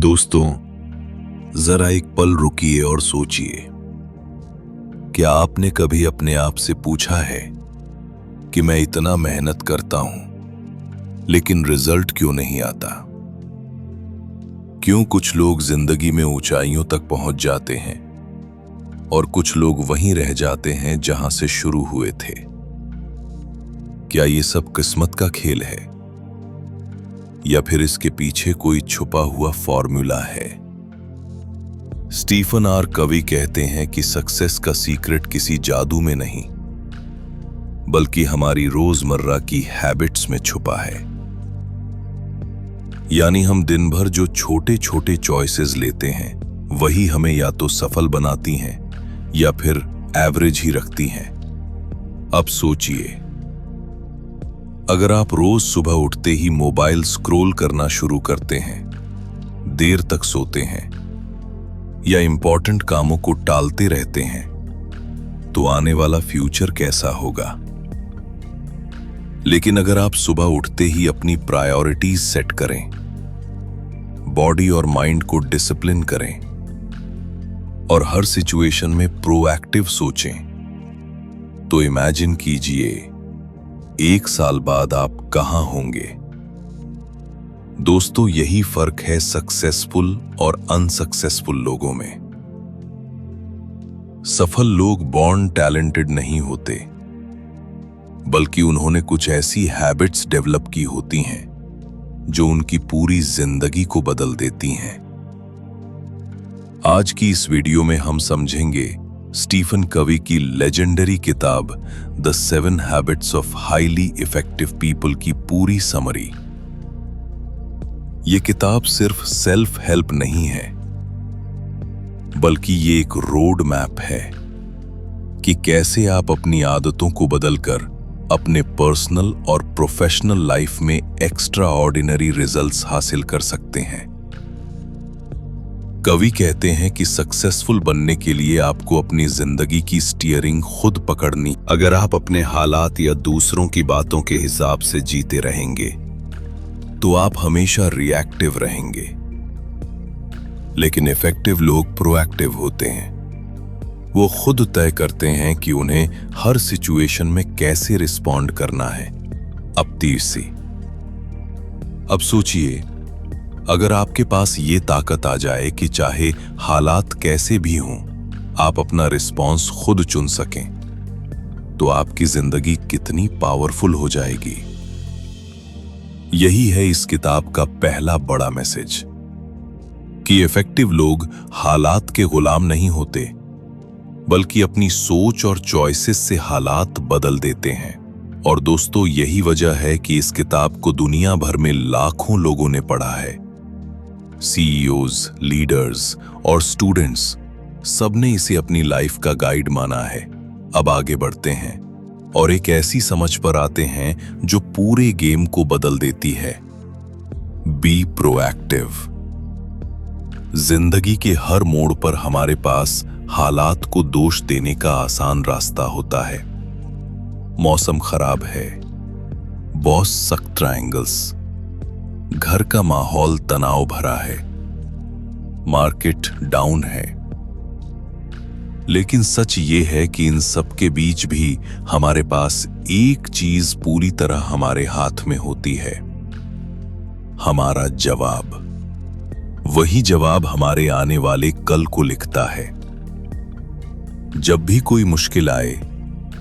दोस्तों, जरा एक पल रुकिए और सोचिए, क्या आपने कभी अपने आप से पूछा है कि मैं इतना मेहनत करता हूं लेकिन रिजल्ट क्यों नहीं आता? क्यों कुछ लोग जिंदगी में ऊंचाइयों तक पहुंच जाते हैं और कुछ लोग वहीं रह जाते हैं जहां से शुरू हुए थे? क्या ये सब किस्मत का खेल है या फिर इसके पीछे कोई छुपा हुआ फॉर्मूला है? स्टीफन आर कवी कहते हैं कि सक्सेस का सीक्रेट किसी जादू में नहीं, बल्कि हमारी रोजमर्रा की हैबिट्स में छुपा है। यानी हम दिन भर जो छोटे छोटे चॉइसेस लेते हैं, वही हमें या तो सफल बनाती हैं या फिर एवरेज ही रखती हैं। अब सोचिए, अगर आप रोज सुबह उठते ही मोबाइल स्क्रॉल करना शुरू करते हैं, देर तक सोते हैं या इंपॉर्टेंट कामों को टालते रहते हैं, तो आने वाला फ्यूचर कैसा होगा? लेकिन अगर आप सुबह उठते ही अपनी प्रायोरिटीज सेट करें, बॉडी और माइंड को डिसिप्लिन करें और हर सिचुएशन में प्रोएक्टिव सोचें, तो इमेजिन कीजिए 1 साल बाद आप कहां होंगे। दोस्तों, यही फर्क है सक्सेसफुल और अनसक्सेसफुल लोगों में। सफल लोग बॉर्न टैलेंटेड नहीं होते, बल्कि उन्होंने कुछ ऐसी हैबिट्स डेवलप की होती हैं जो उनकी पूरी जिंदगी को बदल देती हैं। आज की इस वीडियो में हम समझेंगे स्टीफन कवी की लेजेंडरी किताब the 7 habits of highly effective people की पूरी समरी। यह किताब सिर्फ सेल्फ हेल्प नहीं है, बल्कि ये एक रोड मैप है कि कैसे आप अपनी आदतों को बदलकर अपने पर्सनल और प्रोफेशनल लाइफ में एक्स्ट्रा ऑर्डिनरी रिजल्ट्स हासिल कर सकते हैं। कवि कहते हैं कि सक्सेसफुल बनने के लिए आपको अपनी जिंदगी की स्टीयरिंग खुद पकड़नी। अगर आप अपने हालात या दूसरों की बातों के हिसाब से जीते रहेंगे, तो आप हमेशा रिएक्टिव रहेंगे। लेकिन इफेक्टिव लोग प्रोएक्टिव होते हैं। वो खुद तय करते हैं कि उन्हें हर सिचुएशन में कैसे रिस्पॉन्ड करना है। अब तीसरी, अब सोचिए, अगर आपके पास ये ताकत आ जाए कि चाहे हालात कैसे भी हों, आप अपना रिस्पॉन्स खुद चुन सकें, तो आपकी जिंदगी कितनी पावरफुल हो जाएगी। यही है इस किताब का पहला बड़ा मैसेज कि इफेक्टिव लोग हालात के गुलाम नहीं होते, बल्कि अपनी सोच और चॉइसेस से हालात बदल देते हैं। और दोस्तों, यही वजह है कि इस किताब को दुनिया भर में लाखों लोगों ने पढ़ा है। सीईओज, लीडर्स और स्टूडेंट्स सबने इसे अपनी लाइफ का गाइड माना है। अब आगे बढ़ते हैं और एक ऐसी समझ पर आते हैं जो पूरे गेम को बदल देती है। Be proactive. जिंदगी के हर मोड़ पर हमारे पास हालात को दोष देने का आसान रास्ता होता है। मौसम खराब है, बॉस सख्त ट्रायंगल्स, घर का माहौल तनाव भरा है, मार्केट डाउन है। लेकिन सच ये है कि इन सब के बीच भी हमारे पास एक चीज पूरी तरह हमारे हाथ में होती है, हमारा जवाब। वही जवाब हमारे आने वाले कल को लिखता है। जब भी कोई मुश्किल आए,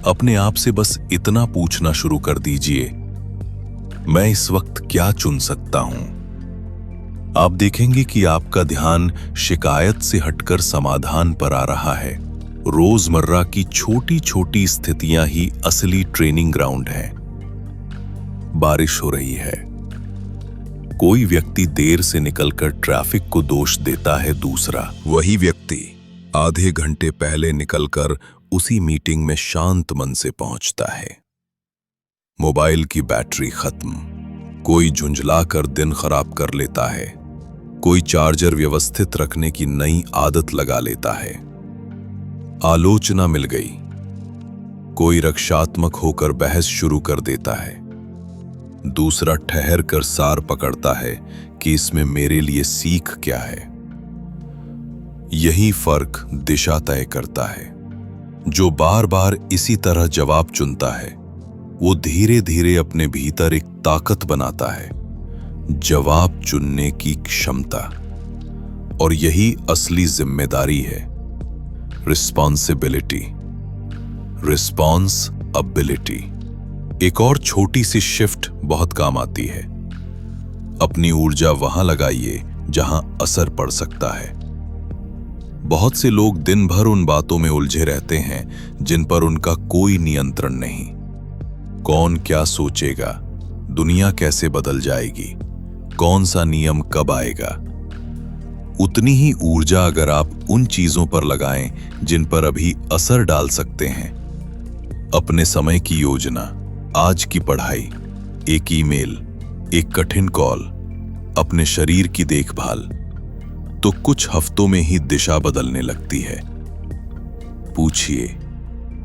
अपने आप से बस इतना पूछना शुरू कर दीजिए, मैं इस वक्त क्या चुन सकता हूं? आप देखेंगे कि आपका ध्यान शिकायत से हटकर समाधान पर आ रहा है। रोजमर्रा की छोटी छोटी स्थितियां ही असली ट्रेनिंग ग्राउंड है। बारिश हो रही है, कोई व्यक्ति देर से निकलकर ट्रैफिक को दोष देता है, दूसरा वही व्यक्ति आधे घंटे पहले निकलकर उसी मीटिंग में शांत मन से पहुंचता है। मोबाइल की बैटरी खत्म, कोई झुंझलाकर दिन खराब कर लेता है, कोई चार्जर व्यवस्थित रखने की नई आदत लगा लेता है। आलोचना मिल गई, कोई रक्षात्मक होकर बहस शुरू कर देता है, दूसरा ठहर कर सार पकड़ता है कि इसमें मेरे लिए सीख क्या है। यही फर्क दिशा तय करता है। जो बार बार इसी तरह जवाब चुनता है वो धीरे धीरे अपने भीतर एक ताकत बनाता है, जवाब चुनने की क्षमता। और यही असली जिम्मेदारी है, रिस्पॉन्सिबिलिटी, रिस्पॉन्सिबिलिटी। एक और छोटी सी शिफ्ट बहुत काम आती है। अपनी ऊर्जा वहां लगाइए जहां असर पड़ सकता है। बहुत से लोग दिन भर उन बातों में उलझे रहते हैं जिन पर उनका कोई नियंत्रण नहीं। कौन क्या सोचेगा, दुनिया कैसे बदल जाएगी, कौन सा नियम कब आएगा। उतनी ही ऊर्जा अगर आप उन चीजों पर लगाएं जिन पर अभी असर डाल सकते हैं, अपने समय की योजना, आज की पढ़ाई, एक ईमेल, एक कठिन कॉल, अपने शरीर की देखभाल, तो कुछ हफ्तों में ही दिशा बदलने लगती है। पूछिए,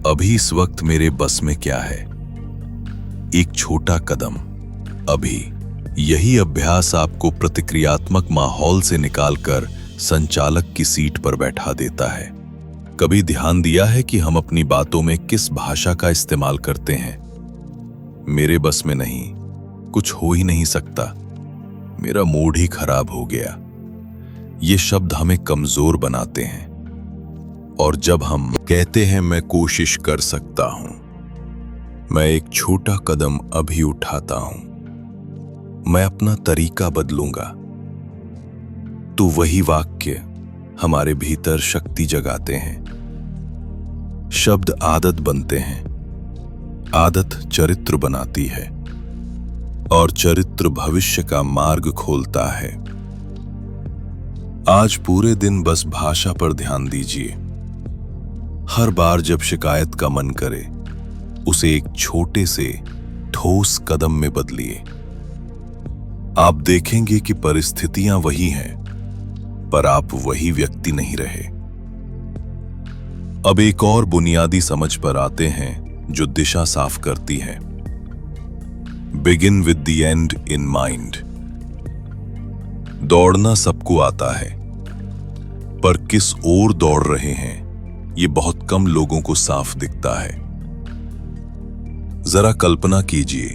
अभी इस वक्त मेरे बस में क्या है? एक छोटा कदम, अभी। यही अभ्यास आपको प्रतिक्रियात्मक माहौल से निकालकर संचालक की सीट पर बैठा देता है। कभी ध्यान दिया है कि हम अपनी बातों में किस भाषा का इस्तेमाल करते हैं? मेरे बस में नहीं, कुछ हो ही नहीं सकता, मेरा मूड ही खराब हो गया। ये शब्द हमें कमजोर बनाते हैं। और जब हम कहते हैं मैं कोशिश कर सकता हूं, मैं एक छोटा कदम अभी उठाता हूं, मैं अपना तरीका बदलूंगा, तो वही वाक्य हमारे भीतर शक्ति जगाते हैं। शब्द आदत बनते हैं, आदत चरित्र बनाती है, और चरित्र भविष्य का मार्ग खोलता है। आज पूरे दिन बस भाषा पर ध्यान दीजिए। हर बार जब शिकायत का मन करे, उसे एक छोटे से ठोस कदम में बदलिए। आप देखेंगे कि परिस्थितियां वही हैं, पर आप वही व्यक्ति नहीं रहे। अब एक और बुनियादी समझ पर आते हैं जो दिशा साफ करती है। Begin with the and in mind. दौड़ना सबको आता है, पर किस ओर दौड़ रहे हैं ये बहुत कम लोगों को साफ दिखता है। जरा कल्पना कीजिए,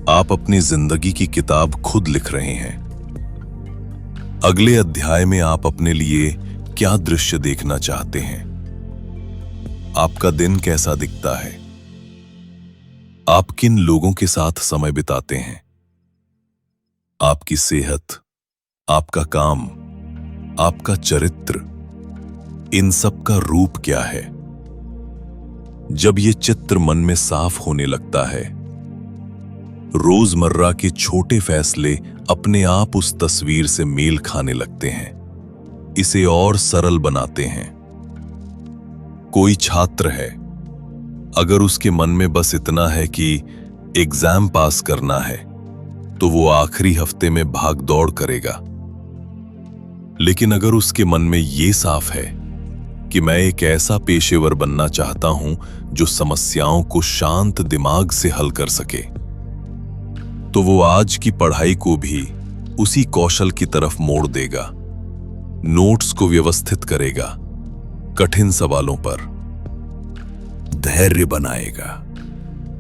आप अपनी जिंदगी की किताब खुद लिख रहे हैं। अगले अध्याय में आप अपने लिए क्या दृश्य देखना चाहते हैं? आपका दिन कैसा दिखता है? आप किन लोगों के साथ समय बिताते हैं? आपकी सेहत, आपका काम, आपका चरित्र, इन सब का रूप क्या है? जब ये चित्र मन में साफ होने लगता है, रोजमर्रा के छोटे फैसले अपने आप उस तस्वीर से मेल खाने लगते हैं, इसे और सरल बनाते हैं। कोई छात्र है, अगर उसके मन में बस इतना है कि एग्जाम पास करना है, तो वो आखिरी हफ्ते में भाग दौड़ करेगा। लेकिन अगर उसके मन में ये साफ है कि मैं एक ऐसा पेशेवर बनना चाहता हूं जो समस्याओं को शांत दिमाग से हल कर सके, तो वो आज की पढ़ाई को भी उसी कौशल की तरफ मोड़ देगा। नोट्स को व्यवस्थित करेगा, कठिन सवालों पर धैर्य बनाएगा,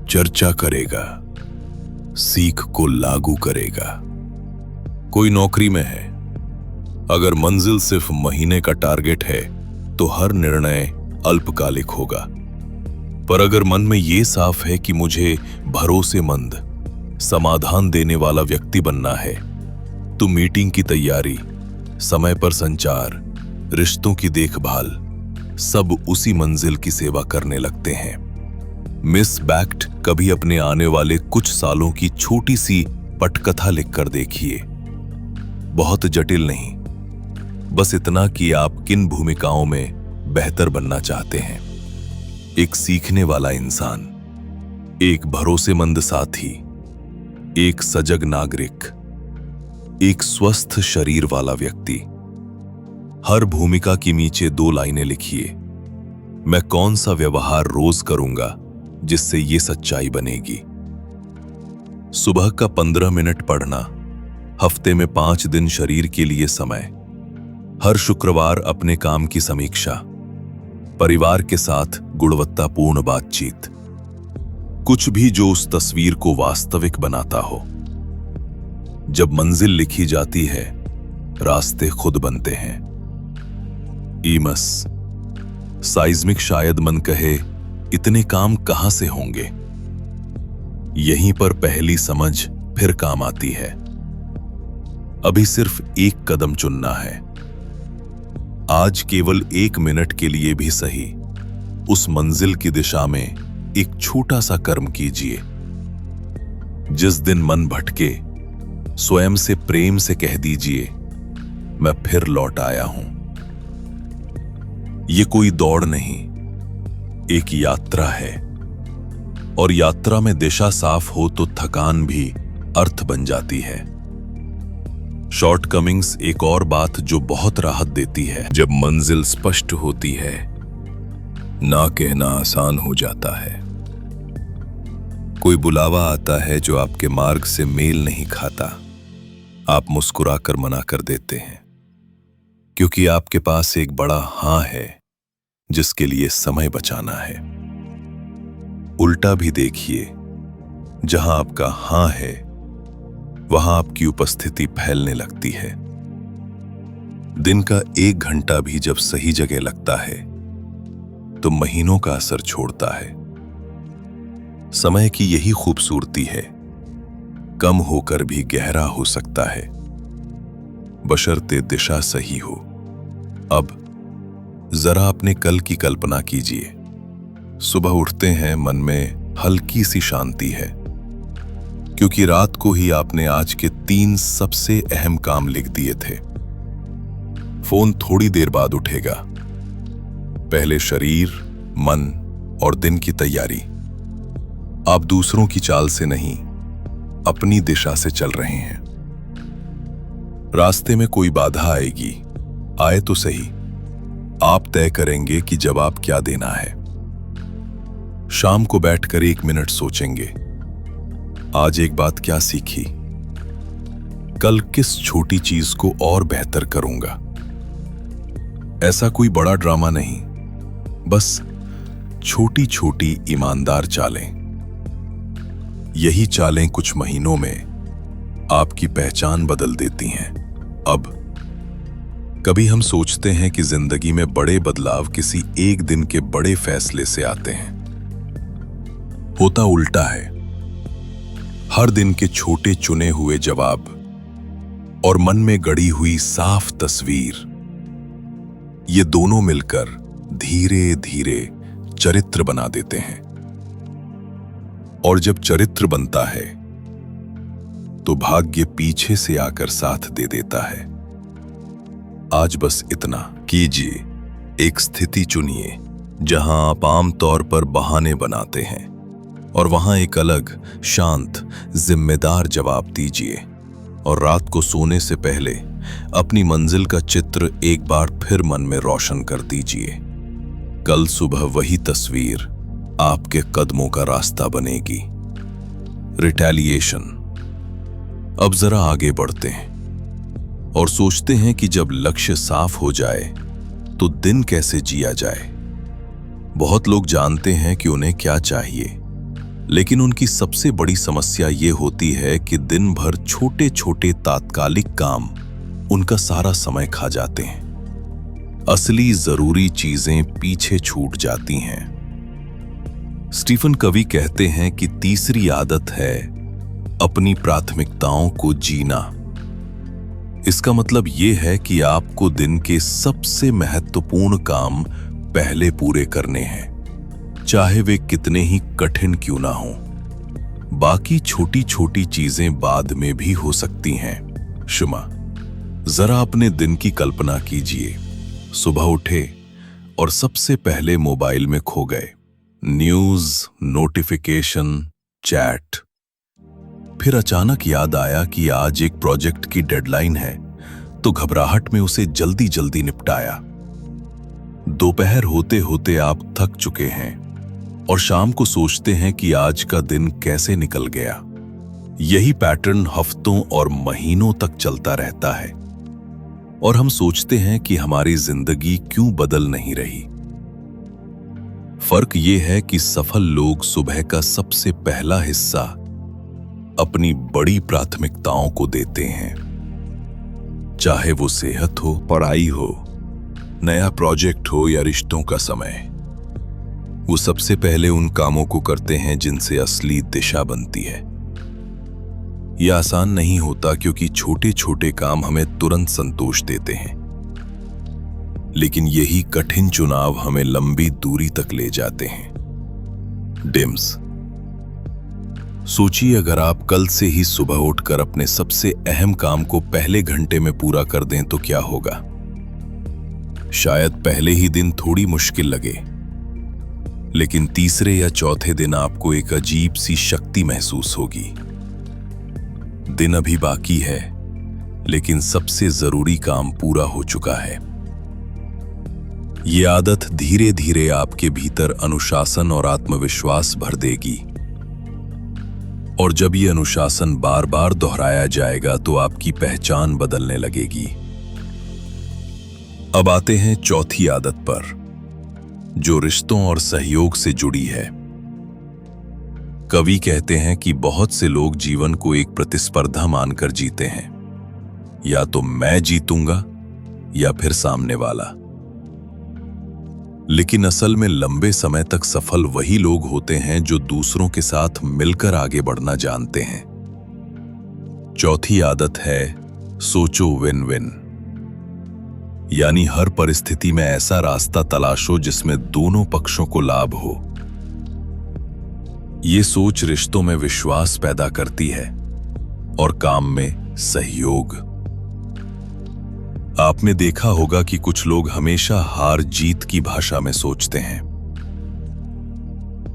चर्चा करेगा, सीख को लागू करेगा। कोई नौकरी में है, अगर मंजिल सिर्फ महीने का टारगेट है तो हर निर्णय अल्पकालिक होगा। पर अगर मन में यह साफ है कि मुझे भरोसेमंद, समाधान देने वाला व्यक्ति बनना है, तो मीटिंग की तैयारी, समय पर संचार, रिश्तों की देखभाल, सब उसी मंजिल की सेवा करने लगते हैं। मिस बैक्ट कभी अपने आने वाले कुछ सालों की छोटी सी पटकथा लिखकर देखिए। बहुत जटिल नहीं, बस इतना कि आप किन भूमिकाओं में बेहतर बनना चाहते हैं। एक सीखने वाला इंसान, एक भरोसेमंद साथी, एक सजग नागरिक, एक स्वस्थ शरीर वाला व्यक्ति। हर भूमिका के नीचे 2 लाइनें लिखिए। मैं कौन सा व्यवहार रोज करूंगा जिससे ये सच्चाई बनेगी? सुबह का 15 मिनट पढ़ना, हफ्ते में 5 दिन शरीर के लिए समय, हर शुक्रवार अपने काम की समीक्षा, परिवार के साथ गुणवत्तापूर्ण बातचीत, कुछ भी जो उस तस्वीर को वास्तविक बनाता हो। जब मंजिल लिखी जाती है, रास्ते खुद बनते हैं। ईमस, साइज्मिक शायद मन कहे, इतने काम कहां से होंगे? यहीं पर पहली समझ फिर काम आती है। अभी सिर्फ एक कदम चुनना है। आज केवल 1 मिनट के लिए भी सही, उस मंजिल की दिशा में एक छोटा सा कर्म कीजिए। जिस दिन मन भटके, स्वयं से प्रेम से कह दीजिए, मैं फिर लौट आया हूं। ये कोई दौड़ नहीं, एक यात्रा है। और यात्रा में दिशा साफ हो तो थकान भी अर्थ बन जाती है। शॉर्टकमिंग्स एक और बात जो बहुत राहत देती है। जब मंजिल स्पष्ट होती है, ना कहना आसान हो जाता है। कोई बुलावा आता है जो आपके मार्ग से मेल नहीं खाता, आप मुस्कुराकर मना कर देते हैं, क्योंकि आपके पास एक बड़ा हां है जिसके लिए समय बचाना है। उल्टा भी देखिए, जहां आपका हां है, वहां आपकी उपस्थिति फैलने लगती है। दिन का 1 घंटा भी जब सही जगह लगता है, तो महीनों का असर छोड़ता है। समय की यही खूबसूरती है, कम होकर भी गहरा हो सकता है, बशर्ते दिशा सही हो। अब जरा अपने कल की कल्पना कीजिए। सुबह उठते हैं, मन में हल्की सी शांति है, क्योंकि रात को ही आपने आज के 3 सबसे अहम काम लिख दिए थे। फोन थोड़ी देर बाद उठेगा। पहले शरीर, मन और दिन की तैयारी। आप दूसरों की चाल से नहीं, अपनी दिशा से चल रहे हैं। रास्ते में कोई बाधा आएगी, आए तो सही, आप तय करेंगे कि जवाब क्या देना है। शाम को बैठकर 1 मिनट सोचेंगे, आज एक बात क्या सीखी, कल किस छोटी चीज को और बेहतर करूंगा। ऐसा कोई बड़ा ड्रामा नहीं, बस छोटी छोटी ईमानदार चालें। यही चालें कुछ महीनों में आपकी पहचान बदल देती हैं। अब कभी हम सोचते हैं कि जिंदगी में बड़े बदलाव किसी एक दिन के बड़े फैसले से आते हैं। होता उल्टा है। हर दिन के छोटे चुने हुए जवाब और मन में गड़ी हुई साफ तस्वीर, ये दोनों मिलकर धीरे धीरे चरित्र बना देते हैं। और जब चरित्र बनता है, तो भाग्य पीछे से आकर साथ दे देता है। आज बस इतना कीजिए, एक स्थिति चुनिए जहां आप आम तौर पर बहाने बनाते हैं, और वहां एक अलग, शांत, जिम्मेदार जवाब दीजिए। और रात को सोने से पहले अपनी मंजिल का चित्र एक बार फिर मन में रोशन कर दीजिए। कल सुबह वही तस्वीर आपके कदमों का रास्ता बनेगी। रिटेलिएशन। अब जरा आगे बढ़ते हैं और सोचते हैं कि जब लक्ष्य साफ हो जाए तो दिन कैसे जिया जाए। बहुत लोग जानते हैं कि उन्हें क्या चाहिए, लेकिन उनकी सबसे बड़ी समस्या ये होती है कि दिन भर छोटे छोटे तात्कालिक काम उनका सारा समय खा जाते हैं। असली जरूरी चीजें पीछे छूट जाती हैं। स्टीफन कवी कहते हैं कि तीसरी आदत है अपनी प्राथमिकताओं को जीना। इसका मतलब यह है कि आपको दिन के सबसे महत्वपूर्ण काम पहले पूरे करने हैं, चाहे वे कितने ही कठिन क्यों ना हों। बाकी छोटी छोटी चीजें बाद में भी हो सकती हैं। शुमा, जरा अपने दिन की कल्पना कीजिए। सुबह उठे और सबसे पहले मोबाइल में खो गए। News, notification, chat. फिर अचानक याद आया कि आज एक प्रोजेक्ट की डेडलाइन है, तो घबराहट में उसे जल्दी जल्दी निपटाया। दोपहर होते होते आप थक चुके हैं और शाम को सोचते हैं कि आज का दिन कैसे निकल गया। यही पैटर्न हफ्तों और महीनों तक चलता रहता है और हम सोचते हैं कि हमारी जिंदगी क्यों बदल नहीं रही। फर्क ये है कि सफल लोग सुबह का सबसे पहला हिस्सा अपनी बड़ी प्राथमिकताओं को देते हैं, चाहे वो सेहत हो, पढ़ाई हो, नया प्रोजेक्ट हो या रिश्तों का समय। वो सबसे पहले उन कामों को करते हैं जिनसे असली दिशा बनती है। यह आसान नहीं होता क्योंकि छोटे छोटे काम हमें तुरंत संतोष देते हैं, लेकिन यही कठिन चुनाव हमें लंबी दूरी तक ले जाते हैं। डिम्स। सोचिए, अगर आप कल से ही सुबह उठकर अपने सबसे अहम काम को पहले घंटे में पूरा कर दें तो क्या होगा? शायद पहले ही दिन थोड़ी मुश्किल लगे, लेकिन तीसरे या चौथे दिन आपको एक अजीब सी शक्ति महसूस होगी। दिन अभी बाकी है, लेकिन सबसे जरूरी काम पूरा हो चुका है। ये आदत धीरे धीरे आपके भीतर अनुशासन और आत्मविश्वास भर देगी, और जब ये अनुशासन बार बार दोहराया जाएगा तो आपकी पहचान बदलने लगेगी। अब आते हैं चौथी आदत पर, जो रिश्तों और सहयोग से जुड़ी है। कवि कहते हैं कि बहुत से लोग जीवन को एक प्रतिस्पर्धा मानकर जीते हैं, या तो मैं जीतूंगा या फिर सामने वाला। लेकिन असल में लंबे समय तक सफल वही लोग होते हैं जो दूसरों के साथ मिलकर आगे बढ़ना जानते हैं। चौथी आदत है सोचो विन विन, यानी हर परिस्थिति में ऐसा रास्ता तलाशो जिसमें दोनों पक्षों को लाभ हो। ये सोच रिश्तों में विश्वास पैदा करती है और काम में सहयोग। आपने देखा होगा कि कुछ लोग हमेशा हार जीत की भाषा में सोचते हैं।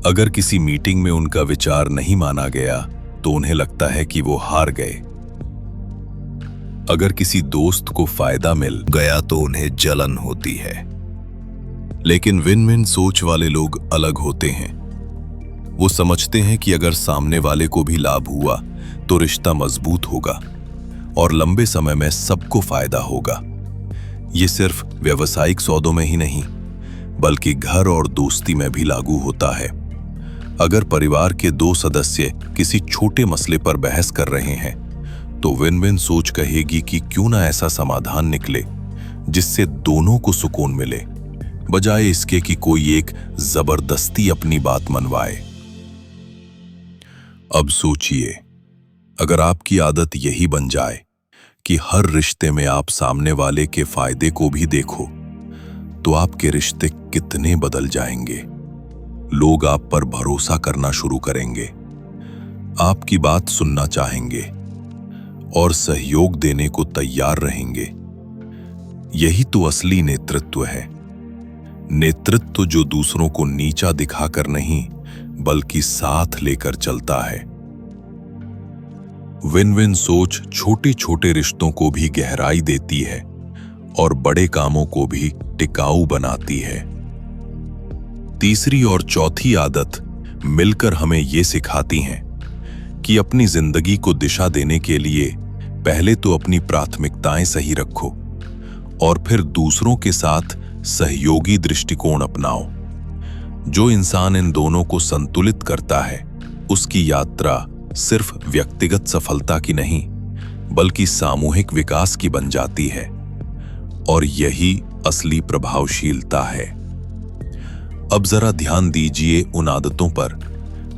अगर किसी मीटिंग में उनका विचार नहीं माना गया तो उन्हें लगता है कि वो हार गए। अगर किसी दोस्त को फायदा मिल गया तो उन्हें जलन होती है। लेकिन विन विन सोच वाले लोग अलग होते हैं। वो समझते हैं कि अगर सामने वाले को भी लाभ हुआ तो रिश्ता मजबूत होगा और लंबे समय में सबको फायदा होगा। ये सिर्फ व्यावसायिक सौदों में ही नहीं, बल्कि घर और दोस्ती में भी लागू होता है। अगर परिवार के दो सदस्य किसी छोटे मसले पर बहस कर रहे हैं तो विन विन सोच कहेगी कि क्यों ना ऐसा समाधान निकले जिससे दोनों को सुकून मिले, बजाय इसके कि कोई एक जबरदस्ती अपनी बात मनवाए। अब सोचिए, अगर आपकी आदत यही बन जाए कि हर रिश्ते में आप सामने वाले के फायदे को भी देखो, तो आपके रिश्ते कितने बदल जाएंगे। लोग आप पर भरोसा करना शुरू करेंगे, आपकी बात सुनना चाहेंगे और सहयोग देने को तैयार रहेंगे। यही तो असली नेतृत्व है। नेतृत्व जो दूसरों को नीचा दिखाकर नहीं, बल्कि साथ लेकर चलता है। विन विन सोच छोटे छोटे रिश्तों को भी गहराई देती है और बड़े कामों को भी टिकाऊ बनाती है। तीसरी और चौथी आदत मिलकर हमें ये सिखाती हैं कि अपनी जिंदगी को दिशा देने के लिए पहले तो अपनी प्राथमिकताएं सही रखो और फिर दूसरों के साथ सहयोगी दृष्टिकोण अपनाओ। जो इंसान इन दोनों को संतुलित करता है, उसकी यात्रा सिर्फ व्यक्तिगत सफलता की नहीं, बल्कि सामूहिक विकास की बन जाती है, और यही असली प्रभावशीलता है। अब जरा ध्यान दीजिए उन आदतों पर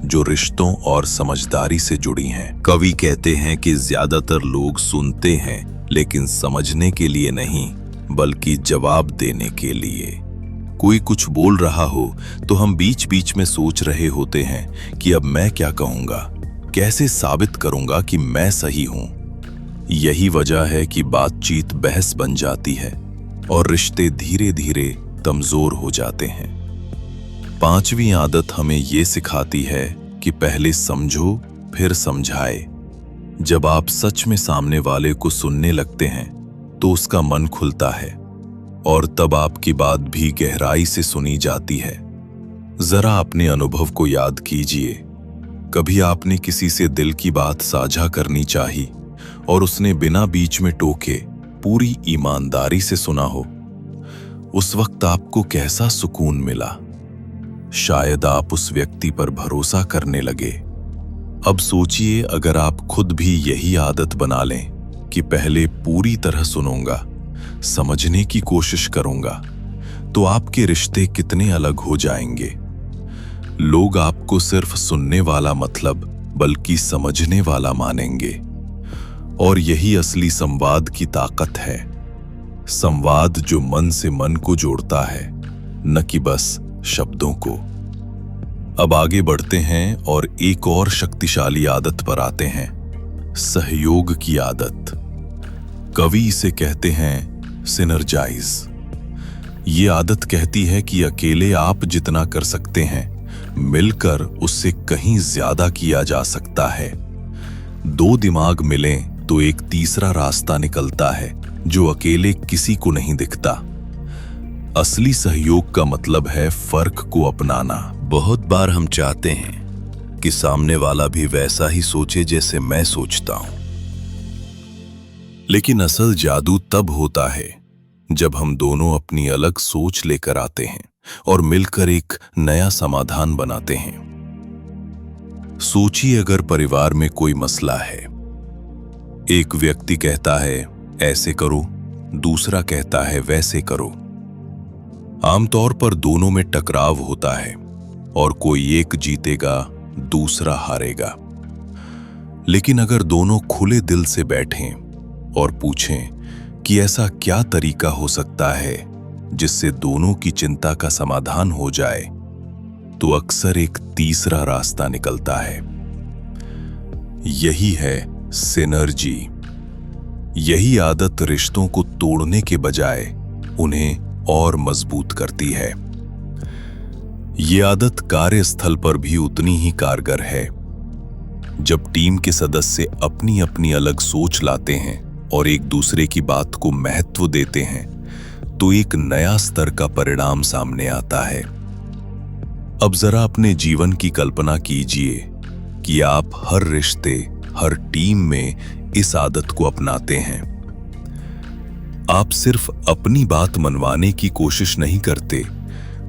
जो रिश्तों और समझदारी से जुड़ी हैं। कवि कहते हैं कि ज्यादातर लोग सुनते हैं, लेकिन समझने के लिए नहीं, बल्कि जवाब देने के लिए। कोई कुछ बोल रहा हो तो हम बीच बीच में सोच रहे होते हैं कि अब मैं क्या कहूंगा, कैसे साबित करूंगा कि मैं सही हूं। यही वजह है कि बातचीत बहस बन जाती है और रिश्ते धीरे धीरे कमजोर हो जाते हैं। पांचवी आदत हमें ये सिखाती है कि पहले समझो फिर समझाए। जब आप सच में सामने वाले को सुनने लगते हैं तो उसका मन खुलता है और तब आपकी बात भी गहराई से सुनी जाती है। जरा अपने अनुभव को याद कीजिए। कभी आपने किसी से दिल की बात साझा करनी चाही और उसने बिना बीच में टोके पूरी ईमानदारी से सुना हो? उस वक्त आपको कैसा सुकून मिला? शायद आप उस व्यक्ति पर भरोसा करने लगे। अब सोचिए, अगर आप खुद भी यही आदत बना लें कि पहले पूरी तरह सुनूंगा, समझने की कोशिश करूंगा, तो आपके रिश्ते कितने अलग हो जाएंगे। लोग आपको सिर्फ सुनने वाला मतलब बल्कि समझने वाला मानेंगे। और यही असली संवाद की ताकत है। संवाद जो मन से मन को जोड़ता है, न कि बस शब्दों को। अब आगे बढ़ते हैं और एक और शक्तिशाली आदत पर आते हैं, सहयोग की आदत। कवि इसे कहते हैं सिनर्जाइज। ये आदत कहती है कि अकेले आप जितना कर सकते हैं, मिलकर उससे कहीं ज्यादा किया जा सकता है। दो दिमाग मिलें तो एक तीसरा रास्ता निकलता है जो अकेले किसी को नहीं दिखता। असली सहयोग का मतलब है फर्क को अपनाना। बहुत बार हम चाहते हैं कि सामने वाला भी वैसा ही सोचे जैसे मैं सोचता हूं, लेकिन असल जादू तब होता है जब हम दोनों अपनी अलग सोच लेकर आते हैं और मिलकर एक नया समाधान बनाते हैं। सोचिए, अगर परिवार में कोई मसला है, एक व्यक्ति कहता है ऐसे करो, दूसरा कहता है वैसे करो। आमतौर पर दोनों में टकराव होता है और कोई एक जीतेगा, दूसरा हारेगा। लेकिन अगर दोनों खुले दिल से बैठें और पूछें कि ऐसा क्या तरीका हो सकता है जिससे दोनों की चिंता का समाधान हो जाए, तो अक्सर एक तीसरा रास्ता निकलता है। यही है सिनर्जी। यही आदत रिश्तों को तोड़ने के बजाय उन्हें और मजबूत करती है। ये आदत कार्यस्थल पर भी उतनी ही कारगर है। जब टीम के सदस्य अपनी अपनी अलग सोच लाते हैं और एक दूसरे की बात को महत्व देते हैं, तो एक नया स्तर का परिणाम सामने आता है। अब जरा अपने जीवन की कल्पना कीजिए कि आप हर रिश्ते, हर टीम में इस आदत को अपनाते हैं। आप सिर्फ अपनी बात मनवाने की कोशिश नहीं करते,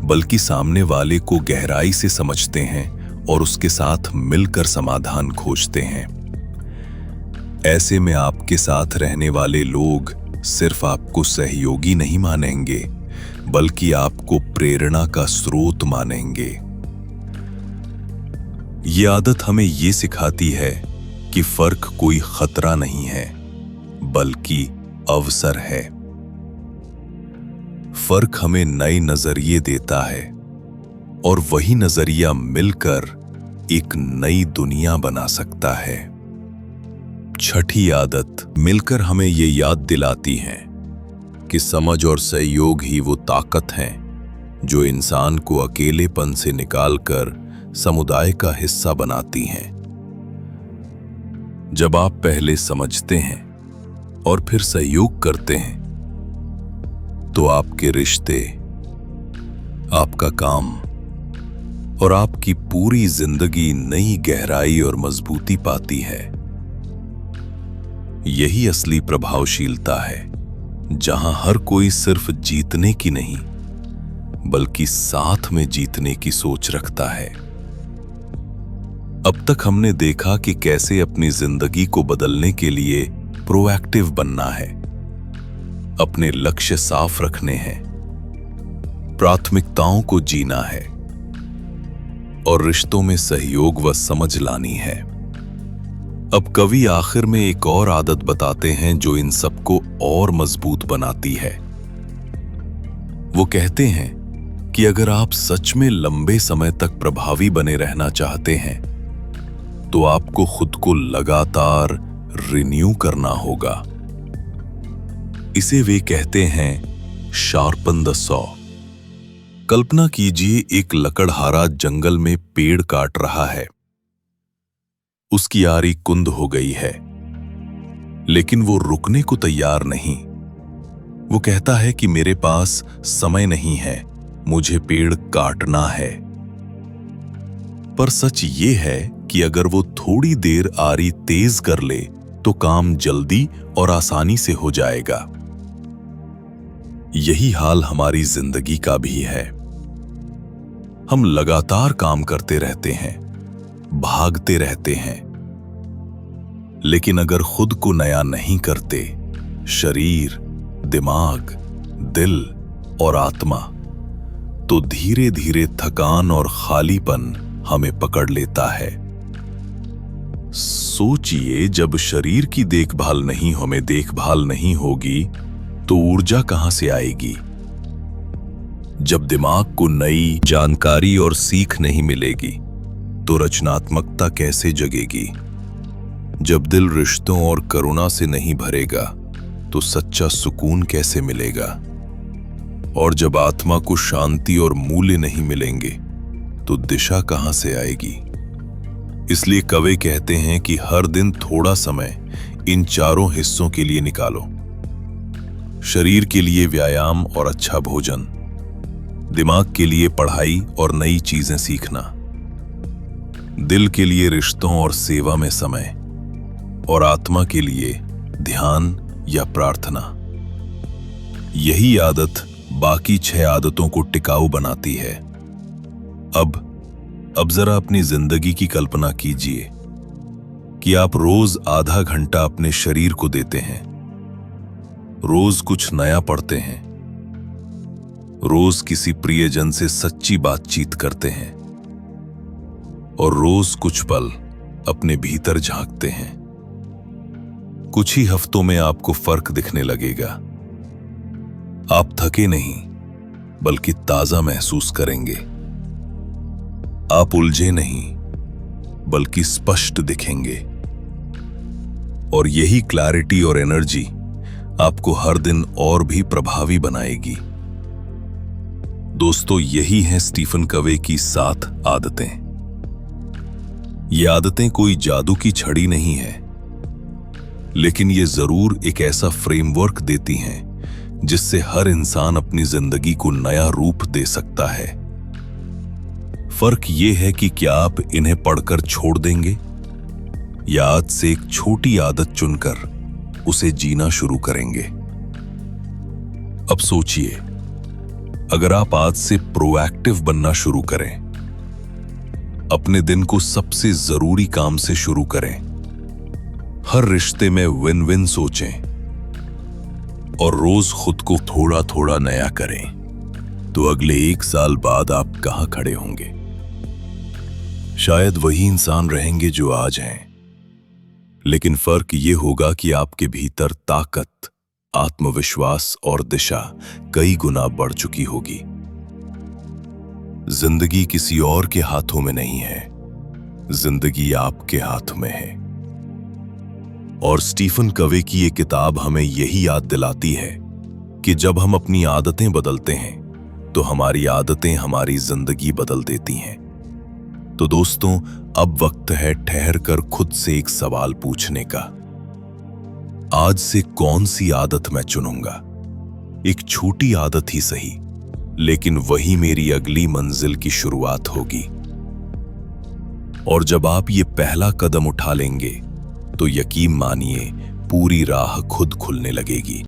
बल्कि सामने वाले को गहराई से समझते हैं और उसके साथ मिलकर समाधान खोजते हैं। ऐसे में आपके साथ रहने वाले लोग सिर्फ आपको सहयोगी नहीं मानेंगे, बल्कि आपको प्रेरणा का स्रोत मानेंगे। ये आदत हमें ये सिखाती है कि फर्क कोई खतरा नहीं है, बल्कि अवसर है। फर्क हमें नए नजरिए देता है और वही नजरिया मिलकर एक नई दुनिया बना सकता है। छठी आदत मिलकर हमें ये याद दिलाती है कि समझ और सहयोग ही वो ताकत है जो इंसान को अकेलेपन से निकालकर समुदाय का हिस्सा बनाती हैं। जब आप पहले समझते हैं और फिर सहयोग करते हैं, तो आपके रिश्ते, आपका काम और आपकी पूरी जिंदगी नई गहराई और मजबूती पाती है। यही असली प्रभावशीलता है, जहां हर कोई सिर्फ जीतने की नहीं, बल्कि साथ में जीतने की सोच रखता है। अब तक हमने देखा कि कैसे अपनी जिंदगी को बदलने के लिए प्रोएक्टिव बनना है, अपने लक्ष्य साफ रखने हैं, प्राथमिकताओं को जीना है और रिश्तों में सहयोग व समझ लानी है। अब कवि आखिर में एक और आदत बताते हैं जो इन सबको और मजबूत बनाती है। वो कहते हैं कि अगर आप सच में लंबे समय तक प्रभावी बने रहना चाहते हैं, तो आपको खुद को लगातार रिन्यू करना होगा। इसे वे कहते हैं शार्पन द सॉ। कल्पना कीजिए, एक लकड़हारा जंगल में पेड़ काट रहा है। उसकी आरी कुंद हो गई है, लेकिन वो रुकने को तैयार नहीं। वो कहता है कि मेरे पास समय नहीं है, मुझे पेड़ काटना है। पर सच ये है कि अगर वो थोड़ी देर आरी तेज कर ले तो काम जल्दी और आसानी से हो जाएगा। यही हाल हमारी जिंदगी का भी है। हम लगातार काम करते रहते हैं, भागते रहते हैं, लेकिन अगर खुद को नया नहीं करते, शरीर, दिमाग, दिल और आत्मा, तो धीरे धीरे थकान और खालीपन हमें पकड़ लेता है। सोचिए, जब शरीर की देखभाल नहीं, हमें देखभाल नहीं होगी तो ऊर्जा कहां से आएगी? जब दिमाग को नई जानकारी और सीख नहीं मिलेगी तो रचनात्मकता कैसे जगेगी? जब दिल रिश्तों और करुणा से नहीं भरेगा तो सच्चा सुकून कैसे मिलेगा? और जब आत्मा को शांति और मूल्य नहीं मिलेंगे तो दिशा कहां से आएगी? इसलिए कवि कहते हैं कि हर दिन थोड़ा समय इन चारों हिस्सों के लिए निकालो। शरीर के लिए व्यायाम और अच्छा भोजन, दिमाग के लिए पढ़ाई और नई चीजें सीखना, दिल के लिए रिश्तों और सेवा में समय, और आत्मा के लिए ध्यान या प्रार्थना। यही आदत बाकी 6 आदतों को टिकाऊ बनाती है। अब जरा अपनी जिंदगी की कल्पना कीजिए कि आप रोज आधा घंटा अपने शरीर को देते हैं, रोज कुछ नया पढ़ते हैं, रोज किसी प्रियजन से सच्ची बातचीत करते हैं, और रोज कुछ पल अपने भीतर झांकते हैं। कुछ ही हफ्तों में आपको फर्क दिखने लगेगा। आप थके नहीं बल्कि ताजा महसूस करेंगे। आप उलझे नहीं बल्कि स्पष्ट दिखेंगे। और यही क्लैरिटी और एनर्जी आपको हर दिन और भी प्रभावी बनाएगी। दोस्तों, यही हैं स्टीफन कवे की 7 आदतें। ये आदतें कोई जादू की छड़ी नहीं है, लेकिन ये जरूर एक ऐसा फ्रेमवर्क देती हैं जिससे हर इंसान अपनी जिंदगी को नया रूप दे सकता है। फर्क ये है कि क्या आप इन्हें पढ़कर छोड़ देंगे या आज से एक छोटी आदत चुनकर उसे जीना शुरू करेंगे। अब सोचिए, अगर आप आज से प्रोएक्टिव बनना शुरू करें, अपने दिन को सबसे जरूरी काम से शुरू करें, हर रिश्ते में विन विन सोचें और रोज खुद को थोड़ा थोड़ा नया करें, तो अगले 1 साल बाद आप कहां खड़े होंगे? शायद वही इंसान रहेंगे जो आज हैं, लेकिन फर्क ये होगा कि आपके भीतर ताकत, आत्मविश्वास और दिशा कई गुना बढ़ चुकी होगी। जिंदगी किसी और के हाथों में नहीं है, जिंदगी आपके हाथ में है। और स्टीफन कवे की ये किताब हमें यही याद दिलाती है कि जब हम अपनी आदतें बदलते हैं तो हमारी आदतें हमारी जिंदगी बदल देती हैं। तो दोस्तों, अब वक्त है ठहर कर खुद से एक सवाल पूछने का। आज से कौन सी आदत मैं चुनूंगा? एक छोटी आदत ही सही, लेकिन वही मेरी अगली मंजिल की शुरुआत होगी। और जब आप ये पहला कदम उठा लेंगे तो यकीन मानिए, पूरी राह खुद खुलने लगेगी।